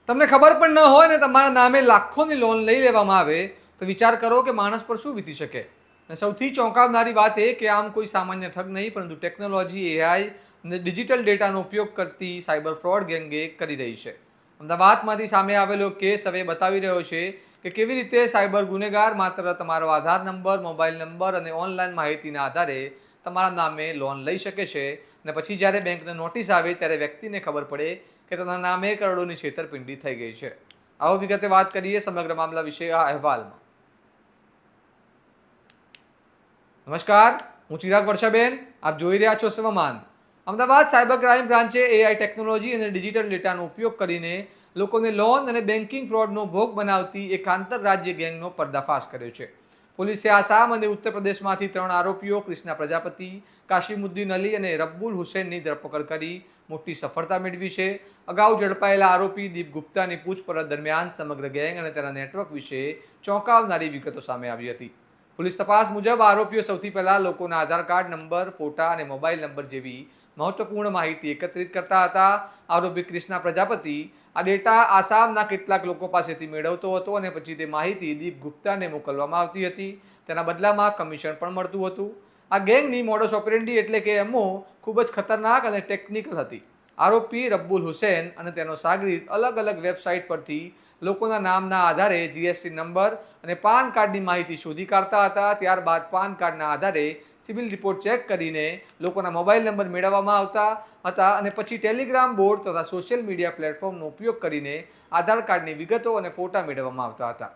તમને ખબર પણ ન હોય ને તમારા નામે લાખોની લોન લઈ લેવામાં આવે તો વિચાર કરો કે માણસ પર શું વીતી શકે। અને સૌથી ચોંકાવનારી વાત એ કે આમ કોઈ સામાન્ય ઠગ નહીં પરંતુ ટેકનોલોજી, એઆઈ અને ડિજિટલ ડેટાનો ઉપયોગ કરતી સાયબર ફ્રોડ ગેંગે કરી રહી છે। અમદાવાદમાંથી સામે આવેલો કેસ હવે બતાવી રહ્યો છે કે કેવી રીતે સાયબર ગુનેગાર માત્ર તમારો આધાર નંબર, મોબાઈલ નંબર અને ઓનલાઈન માહિતીના આધારે તમારા નામે લોન લઈ શકે છે અને પછી જ્યારે બેંકને નોટિસ આવે ત્યારે વ્યક્તિને ખબર પડે કે તેના નામે કરોડોની છેતરપિંડી થઈ ગઈ છે। આવો વિગતે વાત કરીએ સમગ્ર મામલા વિશે આ અહેવાલમાં। નમસ્કાર, હું ચિરાગ વર્ષાબેન, આપ જોઈ રહ્યા છો સ્વમાન। અમદાવાદ સાયબર ક્રાઇમ બ્રાન્ચે એઆઈ ટેકનોલોજી અને ડિજિટલ ડેટાનો ઉપયોગ કરીને લોકોને લોન અને બેન્કિંગ ફ્રોડનો ભોગ બનાવતી એક આંતરરાજ્ય ગેંગનો પર્દાફાશ કર્યો છે। પોલીસે આસામ અને ઉત્તર પ્રદેશમાંથી 3 આરોપીઓ કૃષ્ણા પ્રજાપતિ, કાશીમુદ્દીન અલી અને રબ્બુલ હુસૈનની ધરપકડ કરી મોટી સફળતા મેળવી છે। અગાઉ ઝડપાયેલા આરોપી દીપ ગુપ્તાની પૂછપરછ દરમિયાન સમગ્ર ગેંગ અને તેના નેટવર્ક વિશે ચોંકાવનારી વિગતો સામે આવી હતી। પોલીસ તપાસ મુજબ આરોપીઓ સૌથી પહેલા લોકોના આધાર કાર્ડ નંબર, ફોટા અને મોબાઈલ નંબર જેવી મહત્વપૂર્ણ માહિતી એકત્રિત કરતા હતા। આરોપી કૃષ્ણા પ્રજાપતિ આ ડેટા આસામના કેટલાક લોકો પાસેથી મેળવતો હતો અને પછી તે માહિતી દીપ ગુપ્તાને મોકલવામાં આવતી હતી। તેના બદલામાં કમિશન પણ મળતું હતું। આ ગેંગની મોડસ ઓપરેન્ડી એટલે કે એમઓ ખૂબ જ ખતરનાક અને ટેકનિકલ હતી। આરોપી રબ્બુલ હુસૈન અને તેનો સાગરીત અલગ અલગ વેબસાઇટ પરથી લોકોના નામના આધારે જીએસટી નંબર અને પાન કાર્ડની માહિતી શોધી કાઢતા હતા। ત્યારબાદ પાન કાર્ડના આધારે સિવિલ રિપોર્ટ ચેક કરીને લોકોના મોબાઈલ નંબર મેળવવામાં આવતા હતા અને પછી ટેલિગ્રામ બોર્ડ તથા સોશિયલ મીડિયા પ્લેટફોર્મનો ઉપયોગ કરીને આધાર કાર્ડની વિગતો અને ફોટા મેળવવામાં આવતા હતા।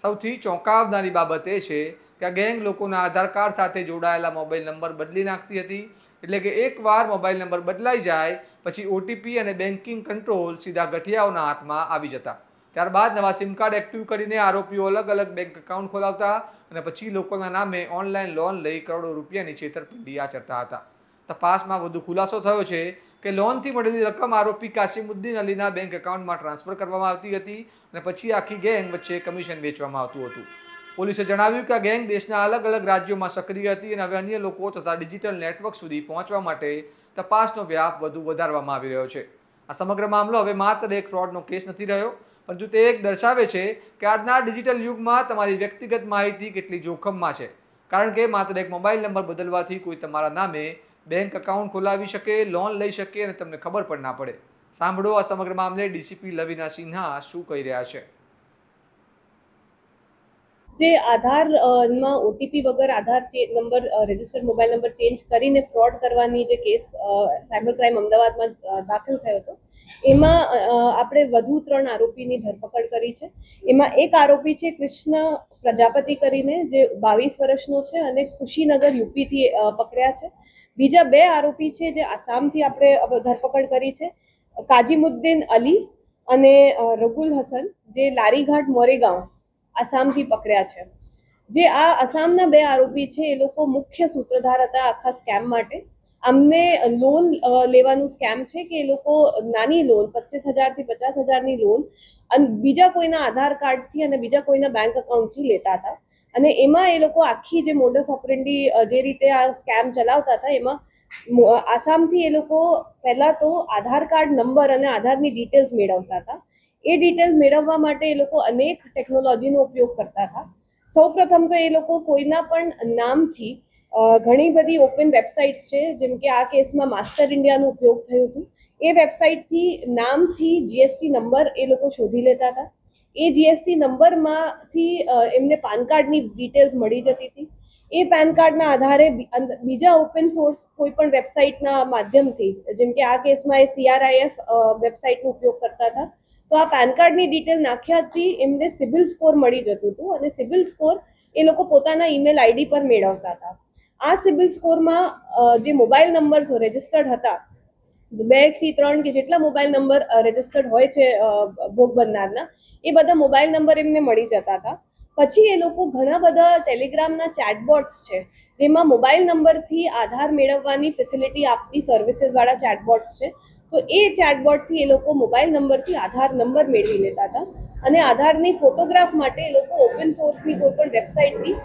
સૌથી ચોંકાવનારી બાબત એ છે કે આ ગેંગ લોકોના આધાર કાર્ડ સાથે જોડાયેલા મોબાઈલ નંબર બદલી નાખતી હતી। એટલે કે એકવાર મોબાઈલ નંબર બદલાઈ જાય પછી ઓટીપી અને બેન્કિંગ કંટ્રોલ સીધા ગઠિયાઓના હાથમાં આવી જતા। ત્યારબાદ નવા સિમ કાર્ડ એક્ટિવ કરીને આરોપીઓ અલગ અલગ બેંક એકાઉન્ટ ખોલાવતા અને પછી લોકોના નામે ઓનલાઈન લોન લઈ કરોડો રૂપિયાની છેતરપિંડી આચરતા હતા। તપાસમાં વધુ ખુલાસો થયો છે કે લોનથી મળેલી રકમ આરોપી કાશીમુદ્દીન અલીના બેંક એકાઉન્ટમાં ટ્રાન્સફર કરવામાં આવતી હતી અને પછી આખી ગેંગ વચ્ચે કમિશન વેચવામાં આવતું હતું। પોલીસે જણાવ્યું કે આ ગેંગ દેશના અલગ અલગ રાજ્યોમાં સક્રિય હતી અને હવે અન્ય લોકો તથા ડિજિટલ નેટવર્ક સુધી પહોંચવા માટે તપાસનો વ્યાપ વધુ વધારવામાં આવી રહ્યો છે। આ સમગ્ર મામલો હવે માત્ર એક ફ્રોડનો કેસ નથી રહ્યો પરંતુ તે એક દર્શાવે છે કે આજના ડિજિટલ યુગમાં તમારી વ્યક્તિગત માહિતી કેટલી જોખમમાં છે। કારણ કે માત્ર એક મોબાઈલ નંબર બદલવાથી કોઈ તમારા નામે બેંક એકાઉન્ટ ખોલાવી શકે, લોન લઈ શકે અને તમને ખબર પણ ના પડે। સાંભળો આ સમગ્ર મામલે ડીસીપી લવિના સિન્હા શું કહી રહ્યા છે। જે આધારમાં ઓટીપી વગર Aadhaar number registered mobile number change કરીને ફ્રોડ કરવાની જે કેસ સાયબર ક્રાઇમ અમદાવાદમાં દાખલ થયો હતો એમાં આપણે વધુ 3 આરોપીની ધરપકડ કરી છે। એમાં એક આરોપી છે કૃષ્ણ પ્રજાપતિ કરીને જે 22 વર્ષનો છે અને ખુશીનગર યુપીથી પકડ્યા છે। બીજા 2 આરોપી છે જે આસામથી આપણે ધરપકડ કરી છે, કાજીમુદ્દીન અલી અને રબુલ હસન જે લારીઘાટ મોરેગાંવ આસામથી પકડ્યા છે। જે આ આસામના 2 આરોપી છે એ લોકો મુખ્ય સૂત્રધાર હતા આખા સ્કેમ માટે। અમને લોન લેવાનું સ્કેમ છે કે એ લોકો નાની લોન 25,000 થી 50,000ની લોન અને બીજા કોઈના આધાર કાર્ડથી અને બીજા કોઈના બેંક એકાઉન્ટથી લેતા હતા અને એમાં એ લોકો આખી જે મોડસ ઓપરેન્ડી જે રીતે આ સ્કેમ ચલાવતા હતા એમાં આસામથી એ લોકો પહેલા તો આધાર કાર્ડ નંબર અને આધારની ડિટેલ્સ મેળવતા હતા। એ ડિટેલ્સ મેળવવા માટે એ લોકો અનેક ટેકનોલોજીનો ઉપયોગ કરતા હતા। સૌપ્રથમ તો એ લોકો કોઈના પણ નામથી ઘણી બધી ઓપન વેબસાઇટ્સ છે જેમ કે આ કેસમાં માસ્ટર ઇન્ડિયાનો ઉપયોગ થયો હતો। એ વેબસાઇટથી નામથી જીએસટી નંબર એ લોકો શોધી લેતા હતા। એ જીએસટી નંબરમાંથી એમને પાન કાર્ડની ડિટેલ્સ મળી જતી હતી। એ પેન કાર્ડના આધારે બીજા ઓપન સોર્સ કોઈ પણ વેબસાઇટના માધ્યમથી જેમ કે આ કેસમાં એ સીઆરઆઈએફ વેબસાઇટનો ઉપયોગ કરતા હતા। તો આ પેન કાર્ડની ડિટેલ નાખ્યાથી એમને સિબિલ સ્કોર મળી જતું હતું અને સિબિલ સ્કોર એ લોકો પોતાના ઈમેલ આઈડી પર મેળવતા હતા। આ સિબિલ સ્કોરમાં જે મોબાઈલ નંબર્સ રજિસ્ટર્ડ હતા 2 થી 3 કે જેટલા મોબાઈલ નંબર રજિસ્ટર્ડ હોય છે ભોગ બનનારના એ બધા મોબાઈલ નંબર એમને મળી જતા હતા। પછી એ લોકો ઘણા બધા ટેલિગ્રામના ચેટબોટ્સ છે જેમાં મોબાઈલ નંબરથી આધાર મેળવવાની ફેસિલિટી આપતી સર્વિસીસવાળા ચેટબોટ્સ છે। તો એ ચેટબોટથી એ લોકો મોબાઈલ નંબરથી આધાર નંબર મેળવી લેતા હતા અને આધારની ફોટોગ્રાફ માટે એ લોકો ઓપન સોર્સની કોઈ પણ વેબસાઇટથી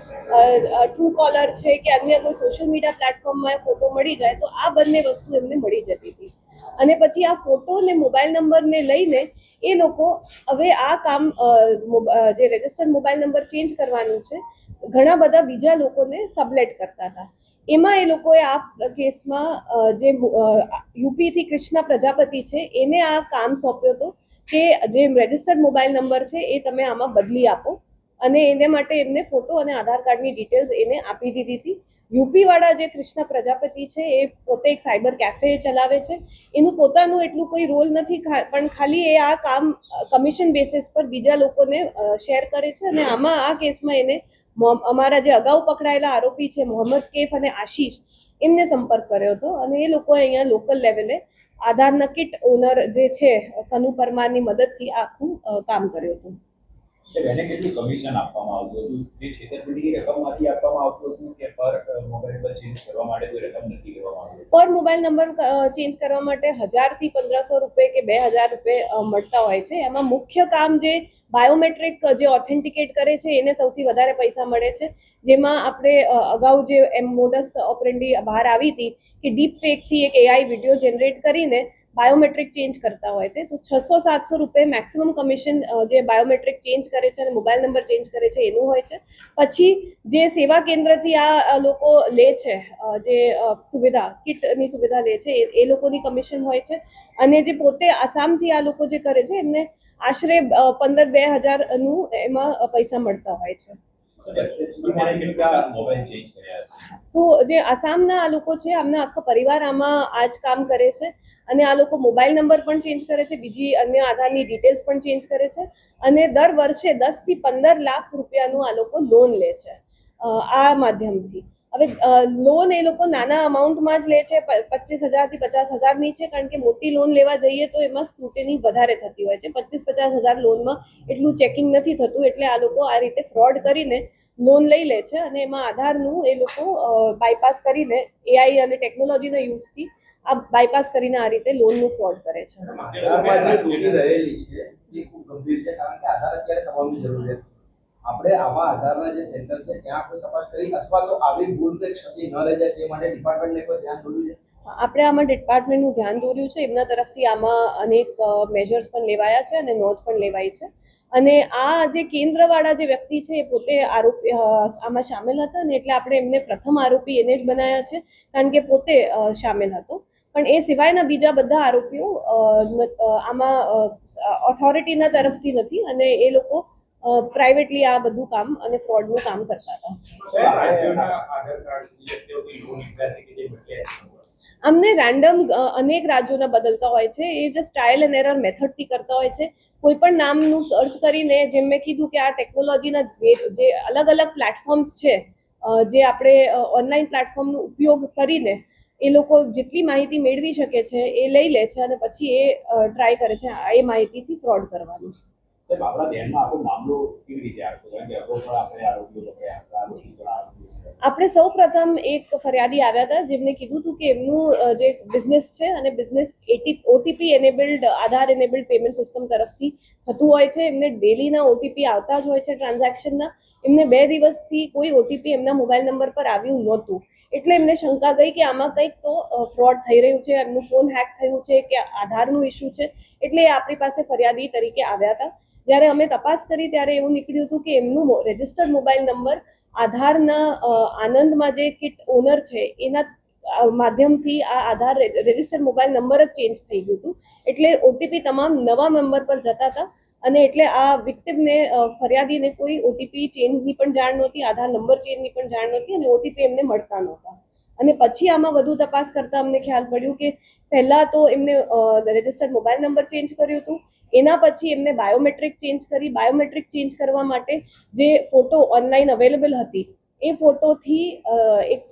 ટ્રુ કોલર છે કે અન્ય કોઈ સોશિયલ મીડિયા પ્લેટફોર્મમાં ફોટો મળી જાય તો આ બંને વસ્તુ એમને મળી જતી હતી। અને પછી આ ફોટો ને મોબાઈલ નંબરને લઈને એ લોકો હવે આ કામ જે રજિસ્ટર્ડ મોબાઈલ નંબર ચેન્જ કરવાનું છે ઘણા બધા બીજા લોકોને સબલેટ કરતા હતા. એમાં એ લોકોએ આ કેસમાં જે યુપીથી કૃષ્ણા પ્રજાપતિ છે એને આ કામ સોંપ્યો હતો કે જે રજિસ્ટર્ડ મોબાઈલ નંબર છે એ તમે આમાં બદલી આપો, અને એને માટે એમને ફોટો અને આધાર કાર્ડની ડિટેલ્સ એને આપી દીધી હતી. યુપી વાળા જે કૃષ્ણા પ્રજાપતિ છે એ પોતે એક સાયબર કેફે ચલાવે છે. એનું પોતાનું એટલું કોઈ રોલ નથી, પણ ખાલી એ આ કામ કમિશન બેસિસ પર બીજા લોકોને શેર કરે છે. અને આમાં આ કેસમાં એને અમારા જે અગાઉ પકડાયેલા આરોપી છે મોહમ્મદ કેફ અને આશીષ, એમને સંપર્ક કર્યો હતો અને એ લોકોએ અહીંયા લોકલ લેવલે આધારના કિટ ઓનર જે છે કનુ પરમારની મદદથી આખું કામ કર્યું હતું. એને કેટલું કમિશન આપવામાં આવતું હતું? જે છેતરપિંડીની રકમમાંથી આપવામાં આવતું હતું કે પર મોબાઈલ નંબર ચેન્જ કરવા માટે કોઈ રકમ નક્કી કરવામાં આવતી? પર મોબાઈલ નંબર ચેન્જ કરવા માટે 1000 થી 1500 રૂપિયા કે 2000 રૂપિયા મળતા હોય છે. એમાં મુખ્ય કામ જે બાયોમેટ્રિક જે ઓથેન્ટિકેટ કરે છે એને સૌથી વધારે પૈસા મળે છે. જેમાં આપણે અગાઉ જે મોડસ ઓપરેન્ડી બહાર આવી હતી કે ડીપ ફેકથી એક એઆઈ વિડીયો જનરેટ કરીને બાયોમેટ્રિક ચેન્જ કરતા હોય છે, તો 600-700 રૂપિયા મેક્સિમમ કમિશન જે બાયોમેટ્રિક ચેન્જ કરે છે અને મોબાઈલ નંબર ચેન્જ કરે છે એનું હોય છે. પછી જે સેવા કેન્દ્રથી આ લોકો લે છે જે સુવિધા કિટની સુવિધા લે છે એ લોકોની કમિશન હોય છે. અને જે પોતે આસામથી આ લોકો જે કરે છે એમને આશરે 15-2000 નું એમાં પૈસા મળતા હોય છે. તો જે આસામના આ લોકો છે આમના આખા પરિવાર આમાં આ જ કામ કરે છે. અને આ લોકો મોબાઈલ નંબર પણ ચેન્જ કરે છે, બીજી અન્ય આધારની ડિટેલ્સ પણ ચેન્જ કરે છે. અને દર વર્ષે 10 થી 15 લાખ રૂપિયાનું આ લોકો લોન લે છે આ માધ્યમથી. હવે લોન એ લોકો નાના અમાઉન્ટમાં જ લે છે, 25,000 થી 50,000 છે, કારણ કે મોટી લોન લેવા જઈએ તો એમાં સ્ક્રુટિની વધારે થતી હોય છે. 25-50,000 લોનમાં એટલું ચેકિંગ નથી થતું, એટલે આ લોકો આ રીતે ફ્રોડ કરીને લોન લઈ લે છે. અને એમાં આધારનું એ લોકો બાયપાસ કરીને એઆઈ અને ટેકનોલોજીના યુઝથી આ બાયપાસ કરીને આ રીતે લોનનું ફ્રોડ કરે છે. આધારમાં જે તૂટી રહેલી છે એ ખૂબ ગંભીર છે, કારણ કે આધાર અત્યારે તમામની જરૂરિયાત છે. આપણે આવા આધારના જે સેન્ટર છે ત્યાં કોઈ તપાસ કરી અથવા તો આવી ભૂલ કે ક્ષતિ ન રહી જાય તે માટે ડિપાર્ટમેન્ટને કોઈ ધ્યાન દોર્યું છે? આપણે આમાં ડિપાર્ટમેન્ટનું ધ્યાન દોર્યું છે. એમના તરફથી આમાં અનેક મેજર્સ પણ લેવાયા છે અને નોંધ પણ લેવાઈ છે. અને આ જે કેન્દ્રવાળા જે વ્યક્તિ છે એ પોતે આરોપી આમાં સામેલ હતા ને, એટલે આપણે એમને પ્રથમ આરોપી એને જ બનાવ્યા છે, કારણ કે પોતે સામેલ હતો. પણ એ સિવાયના બીજા બધા આરોપીઓ આમાં ઓથોરિટીના તરફથી નથી અને એ લોકો પ્રાઇવેટલી આ બધું કામ અને ફ્રોડનું કામ કરતા હતા. અમને રેન્ડમ અનેક રાજ્યોના બદલતા હોય છે. એ જસ્ટ ટ્રાયલ એન્ડ એરર મેથડથી કરતા હોય છે. કોઈ પણ નામનું સર્ચ કરીને, જેમ મેં કીધું કે આ ટેકનોલોજીના જે અલગ અલગ પ્લેટફોર્મ્સ છે, જે આપણે ઓનલાઈન પ્લેટફોર્મનો ઉપયોગ કરીને એ લોકો જેટલી માહિતી મેળવી શકે છે એ લઈ લે છે અને પછી એ ટ્રાય કરે છે એ માહિતીથી ફ્રોડ કરવાનું. સાહેબ, આપણા ધ્યાનમાં આખો મામલો કેવી રીતે આવ્યો? કારણ કે અગાઉ પણ આપણે આરોપીઓ પકડ્યા. આપણે સૌ પ્રથમ એક ફરિયાદી આવ્યા હતા જેમને કીધું હતું કે એમનું જે બિઝનેસ છે અને બિઝનેસ ઓટીપી એનેબલ્ડ આધાર એનેબલ્ડ પેમેન્ટ સિસ્ટમ તરફથી થતું હોય છે. એમને ડેલીના ઓટીપી આવતા જ હોય છે ટ્રાન્ઝેક્શનના. એમને 2 દિવસથી કોઈ ઓટીપી એમના મોબાઈલ નંબર પર આવ્યું નહોતું, એટલે એમને શંકા ગઈ કે આમાં કંઈક તો ફ્રોડ થઈ રહ્યું છે, એમનું ફોન હેક થયું છે કે આધારનું ઇસ્યુ છે. એટલે એ આપણી પાસે ફરિયાદી તરીકે આવ્યા હતા. જ્યારે અમે તપાસ કરી ત્યારે એવું નીકળ્યું હતું કે એમનું રજિસ્ટર્ડ મોબાઈલ નંબર આધારના આનંદમાં જે કિટ ઓનર છે એના માધ્યમથી આ આધાર રજિસ્ટર્ડ મોબાઈલ નંબર જ ચેન્જ થઈ ગયું હતું. એટલે ઓટીપી તમામ નવા નંબર પર જતા હતા અને એટલે આ વિક્ટિમને ફરિયાદીને કોઈ ઓટીપી ચેન્જની પણ જાણ નહોતી, આધાર નંબર ચેન્જની પણ જાણ નહોતી અને ઓટીપી એમને મળતા નહોતા. અને પછી આમાં વધુ તપાસ કરતા અમને ખ્યાલ પડ્યું કે પહેલા તો એમને રજિસ્ટર્ડ મોબાઈલ નંબર ચેન્જ કર્યું હતું, એના પછી એમને બાયોમેટ્રિક ચેન્જ કરી. બાયોમેટ્રિક ચેન્જ કરવા માટે જે ફોટો ઓનલાઈન અવેલેબલ હતી એ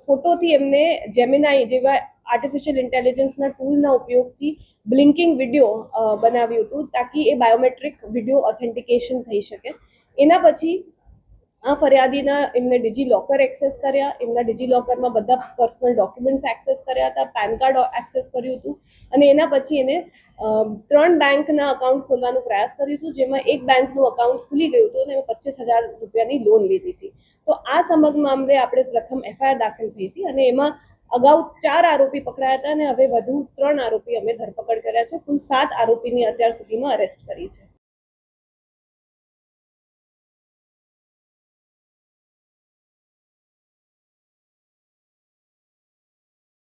ફોટોથી એમને જેમિનાઈ જેવા આર્ટિફિશિયલ ઇન્ટેલિજન્સના ટૂલના ઉપયોગથી બ્લિંકિંગ વિડીયો બનાવ્યું હતું, તાકી એ બાયોમેટ્રિક વિડીયો ઓથેન્ટિકેશન થઈ શકે. એના પછી આ ફરિયાદીના એમને ડિજીલોકર એક્સેસ કર્યા, એમના ડિજીલોકરમાં બધા પર્સનલ ડોક્યુમેન્ટ્સ એક્સેસ કર્યા હતા, પેન કાર્ડ એક્સેસ કર્યું હતું અને એના પછી એને 3 બેંકના અકાઉન્ટ ખોલવાનો પ્રયાસ કર્યો હતો, જેમાં એક બેંકનું અકાઉન્ટ ખુલી ગયું હતું અને 25,000 રૂપિયાની લોન લીધી હતી. તો આ સમગ્ર મામલે આપણે પ્રથમ એફઆઈઆર દાખલ થઈ હતી અને એમાં અગાઉ 4 આરોપી પકડાયા હતા અને હવે વધુ 3 આરોપી અમે ધરપકડ કર્યા છે. કુલ 7 આરોપીની અત્યાર સુધીમાં અરેસ્ટ કરી છે.